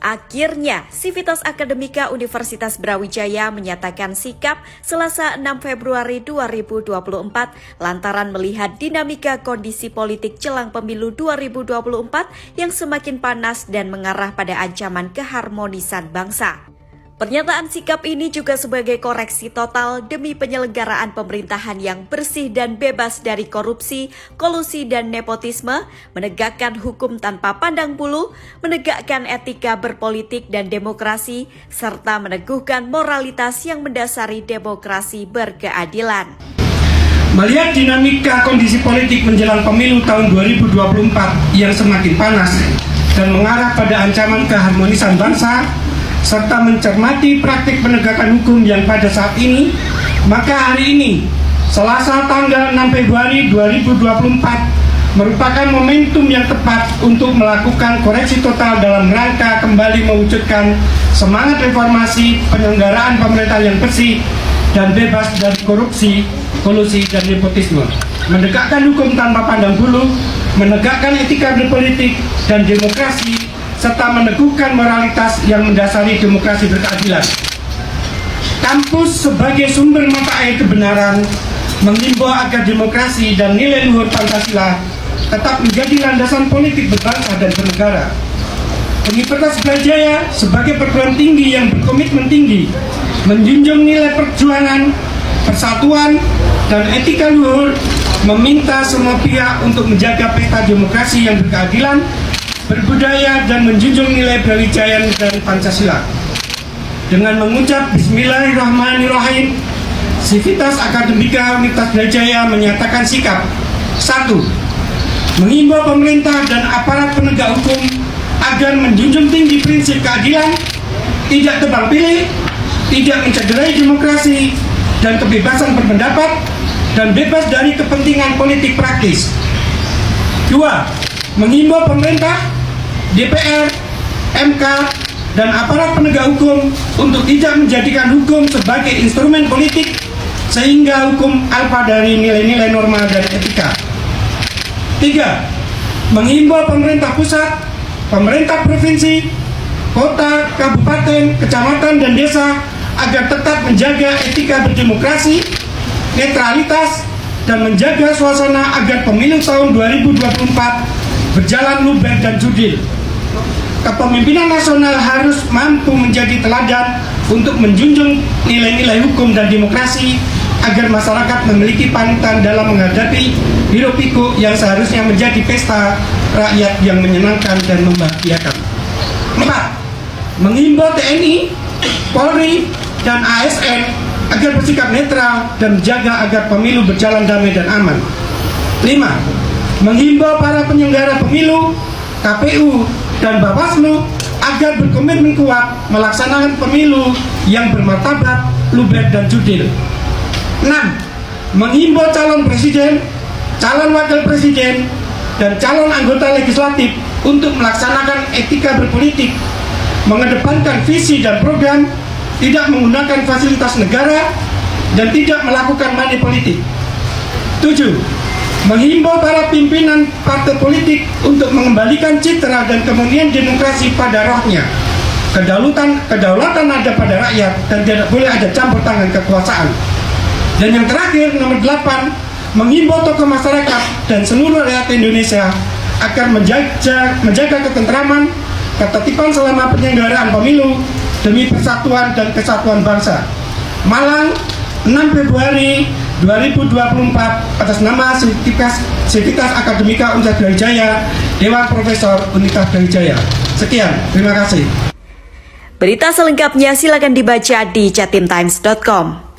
Akhirnya, Sivitas Akademika Universitas Brawijaya menyatakan sikap Selasa 6 Februari 2024 lantaran melihat dinamika kondisi politik jelang pemilu 2024 yang semakin panas dan mengarah pada ancaman keharmonisan bangsa. Pernyataan sikap ini juga sebagai koreksi total demi penyelenggaraan pemerintahan yang bersih dan bebas dari korupsi, kolusi, dan nepotisme, menegakkan hukum tanpa pandang bulu, menegakkan etika berpolitik dan demokrasi, serta meneguhkan moralitas yang mendasari demokrasi berkeadilan. Melihat dinamika kondisi politik menjelang pemilu tahun 2024 yang semakin panas dan mengarah pada ancaman keharmonisan bangsa, serta mencermati praktik penegakan hukum yang pada saat ini, maka hari ini, Selasa tanggal 6 Februari 2024, merupakan momentum yang tepat untuk melakukan koreksi total dalam rangka kembali mewujudkan semangat reformasi penyelenggaraan pemerintahan yang bersih dan bebas dari korupsi, kolusi, dan nepotisme, menegakkan hukum tanpa pandang bulu, menegakkan etika berpolitik dan demokrasi, serta meneguhkan moralitas yang mendasari demokrasi berkeadilan. Kampus sebagai sumber mata air kebenaran menghimbau agar demokrasi dan nilai luhur Pancasila tetap menjadi landasan politik berbangsa dan bernegara. Universitas Brawijaya sebagai perguruan tinggi yang berkomitmen tinggi menjunjung nilai perjuangan, persatuan, dan etika luhur, meminta semua pihak untuk menjaga pesta demokrasi yang berkeadilan, berbudaya, dan menjunjung nilai Brawijaya dan Pancasila. Dengan mengucap Bismillahirrahmanirrahim, Sivitas Akademika Universitas Brawijaya menyatakan sikap. 1. Mengimbau pemerintah dan aparat penegak hukum agar menjunjung tinggi prinsip keadilan, tidak tebang pilih, tidak mencederai demokrasi dan kebebasan berpendapat, dan bebas dari kepentingan politik praktis. 2. Mengimbau pemerintah, DPR, MK, dan aparat penegak hukum untuk tidak menjadikan hukum sebagai instrumen politik sehingga hukum alfa dari nilai-nilai norma dan etika. 3. Mengimbau pemerintah pusat, pemerintah provinsi, kota, kabupaten, kecamatan, dan desa agar tetap menjaga etika berdemokrasi, netralitas, dan menjaga suasana agar pemilu tahun 2024 berjalan luber dan jurdil. Kepemimpinan nasional harus mampu menjadi teladan untuk menjunjung nilai-nilai hukum dan demokrasi agar masyarakat memiliki panutan dalam menghadapi hiruk-pikuk yang seharusnya menjadi pesta rakyat yang menyenangkan dan membahagiakan. 4. Mengimbau TNI, Polri, dan ASN agar bersikap netral dan menjaga agar pemilu berjalan damai dan aman. 5. Menghimbau para penyelenggara pemilu, KPU, dan Bawaslu agar berkomitmen kuat melaksanakan pemilu yang bermartabat, luber, dan jurdil. 6. Menghimbau calon presiden, calon wakil presiden, dan calon anggota legislatif untuk melaksanakan etika berpolitik, mengedepankan visi dan program, tidak menggunakan fasilitas negara, dan tidak melakukan money politik. 7. Menghimbau para pimpinan partai politik untuk mengembalikan citra dan kemuliaan demokrasi pada rohnya. Kedaulatan ada pada rakyat dan tidak boleh ada campur tangan kekuasaan. Dan yang terakhir, nomor 8, menghimbau tokoh masyarakat dan seluruh rakyat Indonesia agar menjaga ketentraman, ketertiban selama penyelenggaraan pemilu demi persatuan dan kesatuan bangsa. Malang, 6 Februari 2024, atas nama Sivitas Akademika Universitas Brawijaya, Dewan Profesor Universitas Brawijaya. Sekian, terima kasih. Berita selengkapnya silakan dibaca di jatimtimes.com.